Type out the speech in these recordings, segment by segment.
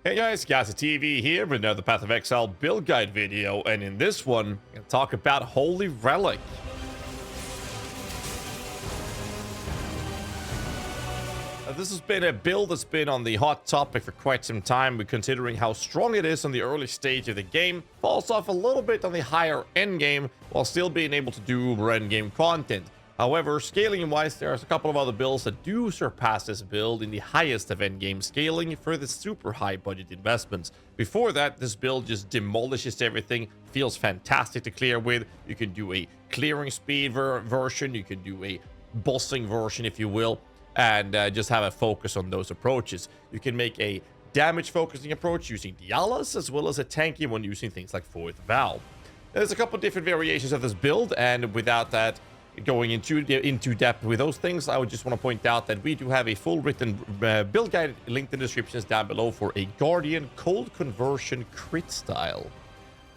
Hey guys, GHAZZY TV here with another Path of Exile build guide video, and in this one, I'm going to talk about Holy Relic. This has been a build that's been on the hot topic for quite some time, but considering how strong it is on the early stage of the game, falls off a little bit on the higher end game, while still being able to do end game content. However, scaling wise, there's a couple of other builds that do surpass this build in the highest of endgame scaling for the super high budget investments. Before that, this build just demolishes everything, feels fantastic to clear with. You can do a clearing speed version, you can do a bossing version if you will, and just have a focus on those approaches. You can make a damage focusing approach using Dialas, as well as a tanky one using things like Fourth Vow. There's a couple different variations of this build, and without that going into depth with those things, I would just want to point out that we do have a full written build guide linked in the descriptions down below for a Guardian cold conversion crit style.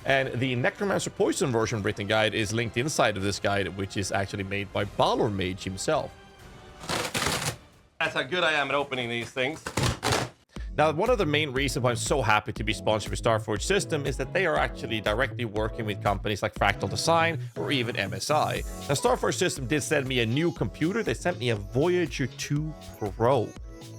And the Necromancer Poison version written guide is linked inside of this guide, which is actually made by Balor Mage himself. That's how good I am at opening these things. Now, one of the main reasons why I'm so happy to be sponsored with Starforge System is that they are actually directly working with companies like Fractal Design or even MSI. Now, Starforge System did send me a new computer. They sent me a Voyager 2 Pro.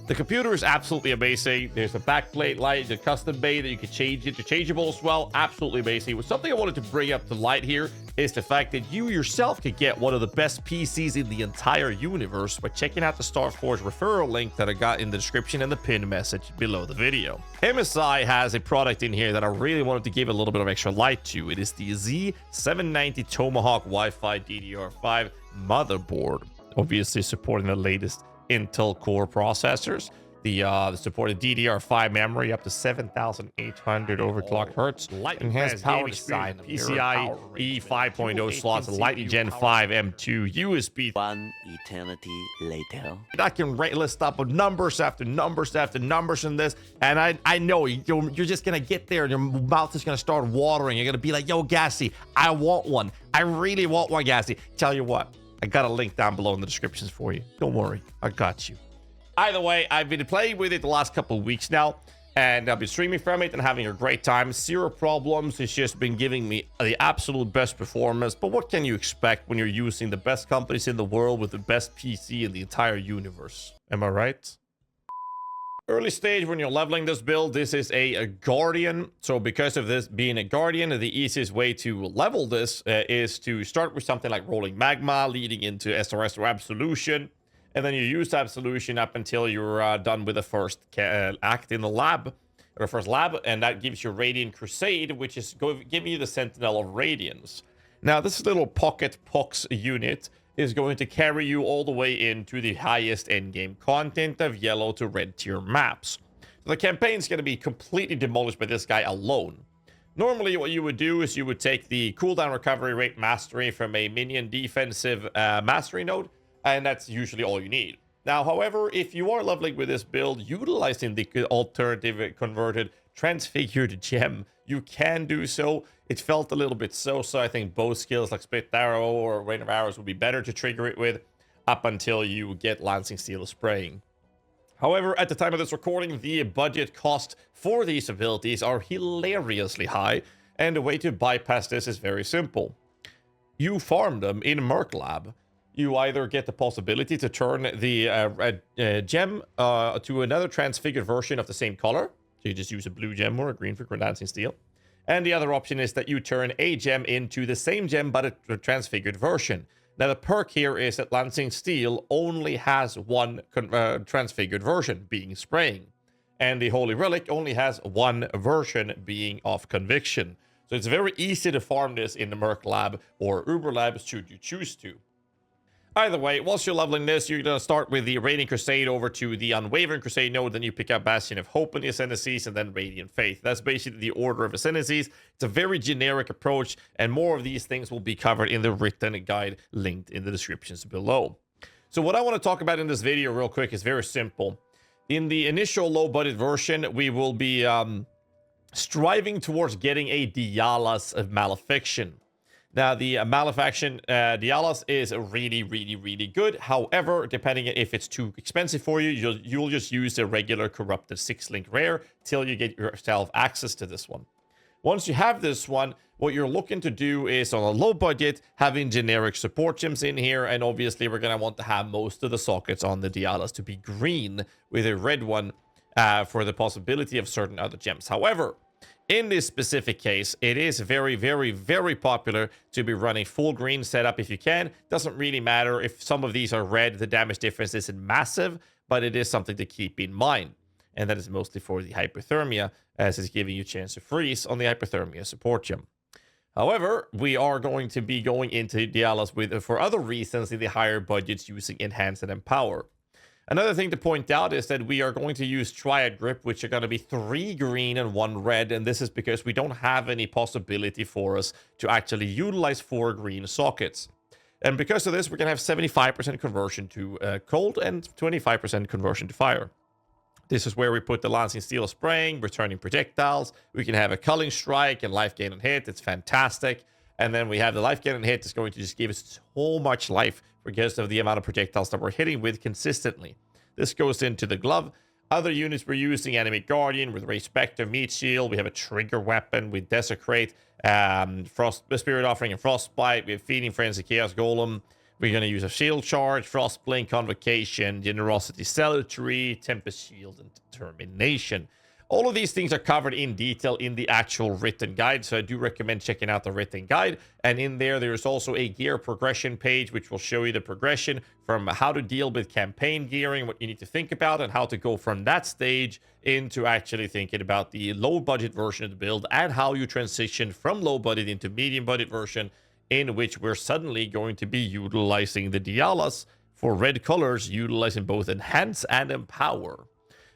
The computer is absolutely amazing. There's a backplate light, the custom bay that you can change interchangeable as well. Absolutely amazing. But something I wanted to bring up to light here is the fact that you yourself could get one of the best PCs in the entire universe by checking out the Starforge referral link that I got in the description and the pinned message below the video. MSI has a product in here that I really wanted to give a little bit of extra light to. It is the Z790 Tomahawk Wi-Fi DDR5 motherboard, obviously supporting the latest Intel Core processors. The supported DDR5 memory up to 7,800 overclock hertz, enhanced power design, PCIe 5.0 slots, Lightning Gen 5 M2 USB. One eternity later. I can list up numbers after numbers after numbers in this, and I know you're just gonna get there and your mouth is gonna start watering. You're gonna be like, yo, GHAZZY, I want one. I really want one, GHAZZY. Tell you what, I got a link down below in the descriptions for you. Don't worry, I got you. Either way, I've been playing with it the last couple of weeks now, and I've been streaming from it and having a great time. Zero problems. It's just been giving me the absolute best performance. But what can you expect when you're using the best companies in the world with the best PC in the entire universe? Am I right? Early stage when you're leveling this build, this is a Guardian. So because of this being a Guardian, the easiest way to level this is to start with something like Rolling Magma, leading into SRS or Absolution. And then you use Absolution up until you're done with the first act in the lab, or first lab, and that gives you Radiant Crusade, which is giving you the Sentinel of Radiance. Now, this little pocket pox unit is going to carry you all the way into the highest endgame content of yellow to red tier maps. So the campaign is going to be completely demolished by this guy alone. Normally, what you would do is you would take the cooldown recovery rate mastery from a minion defensive mastery node, and that's usually all you need. Now, however, if you are leveling with this build utilizing the alternative converted transfigured gem, you can do so. It felt a little bit so I think both skills like Split Arrow or Rain of Arrows would be better to trigger it with up until you get Lancing Steel spraying. However, at the time of this recording, the budget cost for these abilities are hilariously high, and the way to bypass this is very simple. You farm them in Merc Lab. You either get the possibility to turn the gem to another transfigured version of the same color. So you just use a blue gem or a green for Dancing Steel. And the other option is that you turn a gem into the same gem, but a transfigured version. Now, the perk here is that Lancing Steel only has one transfigured version, being Spraying. And the Holy Relic only has one version, being of Conviction. So it's very easy to farm this in the Merc Lab or Uber Lab should you choose to. Either way, whilst you're leveling this, you're going to start with the Radiant Crusade over to the Unwavering Crusade node, then you pick up Bastion of Hope in the Ascendancies, and then Radiant Faith. That's basically the order of Ascendancies. It's a very generic approach, and more of these things will be covered in the written guide linked in the descriptions below. So what I want to talk about in this video real quick is very simple. In the initial low-budget version, we will be striving towards getting a Dialas of Malefiction. Now, the Malefaction Dialos is really, really, really good. However, depending if it's too expensive for you, you'll just use the regular corrupted 6-link rare till you get yourself access to this one. Once you have this one, what you're looking to do is, on a low budget, having generic support gems in here, and obviously we're going to want to have most of the sockets on the Dialos to be green, with a red one for the possibility of certain other gems. However, in this specific case, it is very, very, very popular to be running full green setup if you can. Doesn't really matter if some of these are red, the damage difference isn't massive, but it is something to keep in mind. And that is mostly for the hypothermia, as it's giving you a chance to freeze on the hypothermia support gem. However, we are going to be going into Dialos for other reasons in the higher budgets using Enhance and Empower. Another thing to point out is that we are going to use Triad Grip, which are going to be 3 green and 1 red, and this is because we don't have any possibility for us to actually utilize 4 green sockets. And because of this, we're going to have 75% conversion to cold and 25% conversion to fire. This is where we put the Lancing Steel spraying, returning projectiles. We can have a Culling Strike and life gain and hit. It's fantastic. And then we have the life gain and hit is going to just give us so much life because of the amount of projectiles that we're hitting with consistently. This goes into the glove. Other units we're using, Enemy Guardian with Ray Spectre, Meat Shield. We have a trigger weapon with Desecrate, Spirit Offering and Frostbite. We have Feeding Frenzy, Chaos Golem. We're going to use a Shield Charge, Frostblink, Convocation, Generosity Salutary, Tempest Shield, and Determination. All of these things are covered in detail in the actual written guide, so I do recommend checking out the written guide. And in there's also a gear progression page, which will show you the progression from how to deal with campaign gearing, what you need to think about, and how to go from that stage into actually thinking about the low budget version of the build, and how you transition from low budget into medium budget version, in which we're suddenly going to be utilizing the Dialos for red colors, utilizing both Enhance and Empower.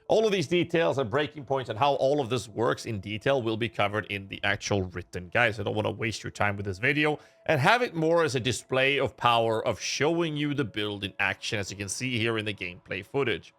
All of these details and breaking points and how all of this works in detail will be covered in the actual written guide. So I don't want to waste your time with this video and have it more as a display of power, of showing you the build in action, as you can see here in the gameplay footage.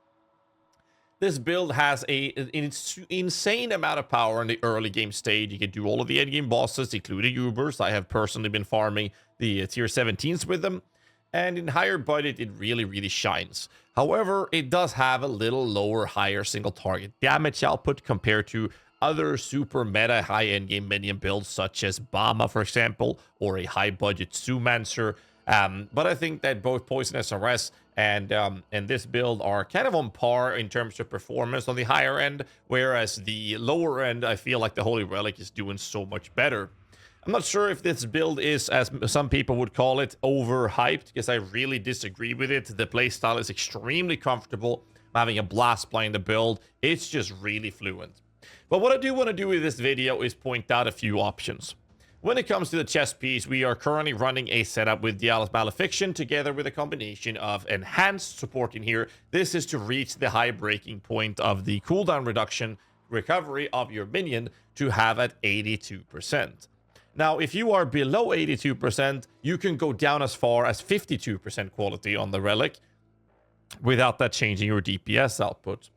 This build has an insane amount of power in the early game stage. You can do all of the endgame bosses, including Ubers. I have personally been farming the tier 17s with them. And in higher budget, it really, really shines. However, it does have a little lower, higher single target damage output compared to other super meta high endgame minion builds, such as Bama, for example, or a high budget Zoomancer. But I think that both Poison SRS and this build are kind of on par in terms of performance on the higher end, whereas the lower end, I feel like the Holy Relic is doing so much better. I'm not sure if this build is, as some people would call it, overhyped, because I really disagree with it. The playstyle is extremely comfortable. I'm having a blast playing the build. It's just really fluent. But what I do want to do with this video is point out a few options. When it comes to the chess piece, we are currently running a setup with Dialos Malefiction together with a combination of enhanced support in here. This is to reach the high breaking point of the cooldown reduction recovery of your minion to have at 82%. Now, if you are below 82%, you can go down as far as 52% quality on the Relic without that changing your DPS output.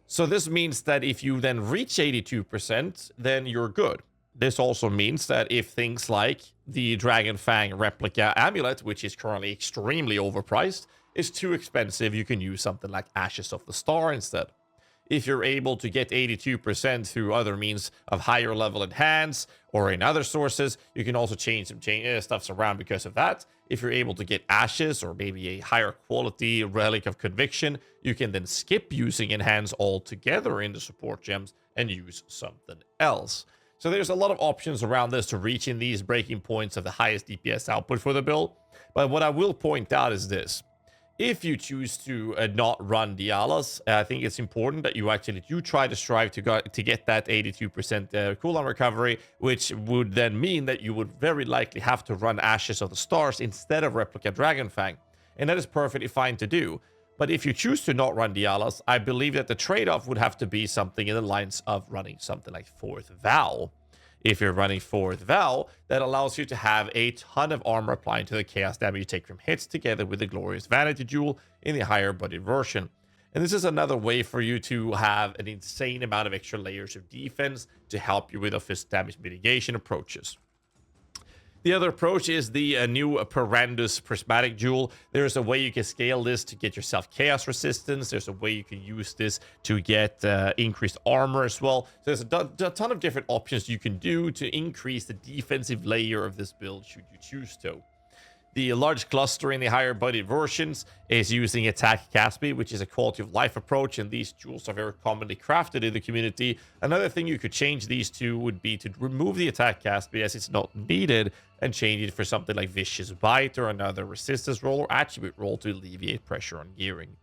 So this means that if you then reach 82%, then you're good. This also means that if things like the Dragon Fang Replica Amulet, which is currently extremely overpriced, is too expensive, you can use something like Ashes of the Star instead. If you're able to get 82% through other means of higher level enhance or in other sources, you can also change some stuffs around because of that. If you're able to get Ashes or maybe a higher quality Relic of Conviction, you can then skip using enhance altogether in the support gems and use something else. So there's a lot of options around this to reaching these breaking points of the highest DPS output for the build. But what I will point out is this. If you choose to not run Dialos, I think it's important that you actually do try to strive to get that 82% cooldown recovery, which would then mean that you would very likely have to run Ashes of the Stars instead of Replica Dragonfang. And that is perfectly fine to do. But if you choose to not run Dialos, I believe that the trade-off would have to be something in the lines of running something like 4th Vow. If you're running 4th Vow, that allows you to have a ton of armor applying to the chaos damage you take from hits together with the Glorious Vanity Jewel in the higher budget version. And this is another way for you to have an insane amount of extra layers of defense to help you with offensive damage mitigation approaches. The other approach is the new Perandus Prismatic Jewel. There's a way you can scale this to get yourself chaos resistance. There's a way you can use this to get increased armor as well. So there's a ton of different options you can do to increase the defensive layer of this build should you choose to. The large cluster in the higher budget versions is using attack cast speed, which is a quality of life approach, and these jewels are very commonly crafted in the community. Another thing you could change these to would be to remove the attack cast speed as it's not needed and change it for something like Vicious Bite or another resistance roll or attribute roll to alleviate pressure on gearing.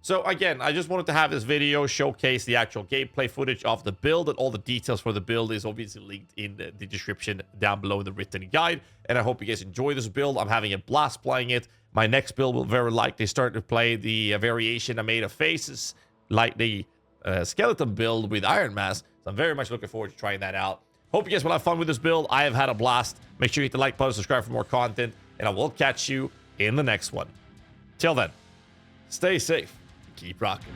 So again, I just wanted to have this video showcase the actual gameplay footage of the build, and all the details for the build is obviously linked in the description down below in the written guide. And I hope you guys enjoy this build. I'm having a blast playing it. My next build will very likely start to play the variation I made of faces, like the skeleton build with Iron Mass. So I'm very much looking forward to trying that out. Hope you guys will have fun with this build. I have had a blast. Make sure you hit the like button, subscribe for more content, and I will catch you in the next one. Till then, stay safe. Keep rocking.